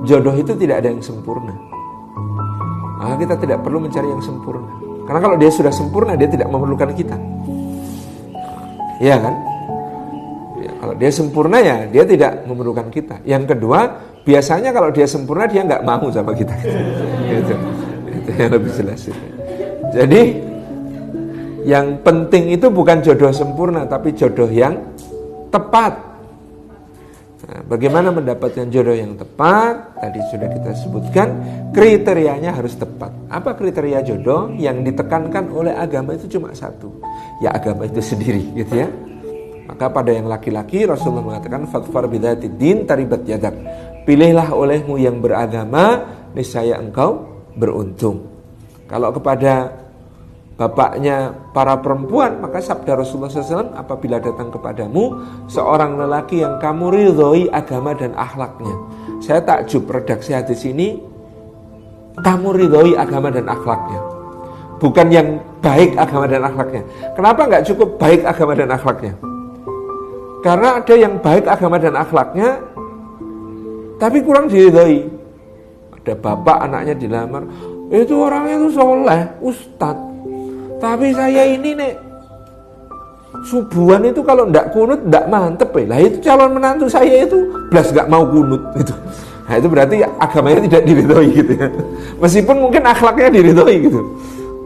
jodoh itu tidak ada yang sempurna. Maka kita tidak perlu mencari yang sempurna. Karena kalau dia sudah sempurna, dia tidak memerlukan kita. Iya kan? Ya, kalau dia sempurna ya dia tidak memerlukan kita. Yang kedua, biasanya kalau dia sempurna dia nggak mau sama kita. Itu yang lebih jelas itu. Jadi yang penting itu bukan jodoh sempurna, tapi jodoh yang tepat. Nah, bagaimana mendapatkan jodoh yang tepat? Tadi sudah kita sebutkan, kriterianya harus tepat. Apa kriteria jodoh? Yang ditekankan oleh agama itu cuma satu, ya agama itu sendiri, gitu ya. Maka pada yang laki-laki Rasulullah mengatakan fadfar bidzatid din taribat yadak. Pilihlah olehmu yang beragama, niscaya engkau beruntung. Kalau kepada bapaknya para perempuan, maka sabda Rasulullah SAW, apabila datang kepadamu seorang lelaki yang kamu ridhoi agama dan akhlaknya. Saya takjub redaksi hadis ini, kamu ridhoi agama dan akhlaknya, bukan yang baik agama dan akhlaknya. Kenapa nggak cukup baik agama dan akhlaknya? Karena ada yang baik agama dan akhlaknya tapi kurang diridhoi. Ada bapak anaknya dilamar, itu orangnya itu soleh, ustadz, tapi saya ini nek subuhan itu kalau ndak kunut ndak mantep ya. Lah itu calon menantu saya itu belas nggak mau kunut itu. Nah itu berarti agamanya tidak diridhoi gitu ya. Meskipun mungkin akhlaknya diridhoi gitu.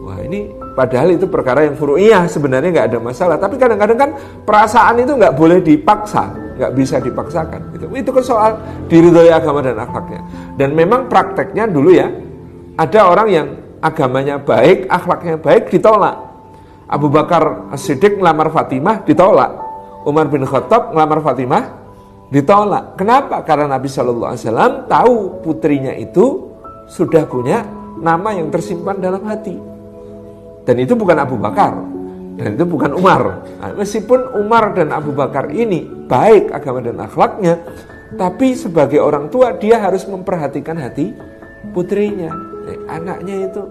Wah ini padahal itu perkara yang furu'iyah, sebenarnya nggak ada masalah. Tapi kadang-kadang kan perasaan itu nggak boleh dipaksa, nggak bisa dipaksakan. Itu kan soal diridhoi agama dan akhlaknya. Dan memang prakteknya dulu ya, ada orang yang agamanya baik, akhlaknya baik, ditolak. Abu Bakar As-Siddiq ngelamar Fatimah, ditolak. Umar bin Khattab ngelamar Fatimah, ditolak. Kenapa? Karena Nabi SAW tahu putrinya itu sudah punya nama yang tersimpan dalam hati. Dan itu bukan Abu Bakar, dan itu bukan Umar. Nah, meskipun Umar dan Abu Bakar ini baik agama dan akhlaknya, tapi sebagai orang tua dia harus memperhatikan hati putrinya. Anaknya itu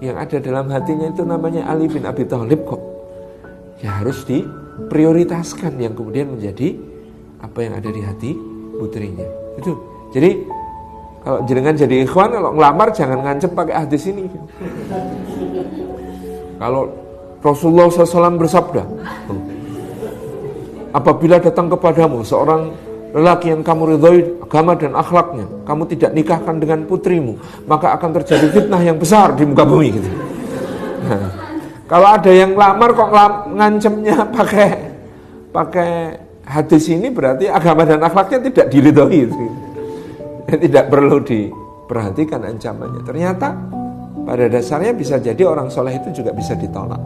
yang ada dalam hatinya itu namanya Ali bin Abi Thalib kok. Ya harus diprioritaskan yang kemudian menjadi apa yang ada di hati putrinya. Itu. Jadi kalau jenengan jadi ikhwan, kalau ngelamar jangan ngancem pakai hadis ini. Kalau Rasulullah SAW bersabda, apabila datang kepadamu seorang lelaki yang kamu ridhoi agama dan akhlaknya, kamu tidak nikahkan dengan putrimu, maka akan terjadi fitnah yang besar di muka bumi gitu. Nah, kalau ada yang lamar kok ngancemnya pakai hadis ini, berarti agama dan akhlaknya tidak diridhoi gitu. Tidak perlu diperhatikan ancamannya. Ternyata pada dasarnya bisa jadi orang soleh itu juga bisa ditolak.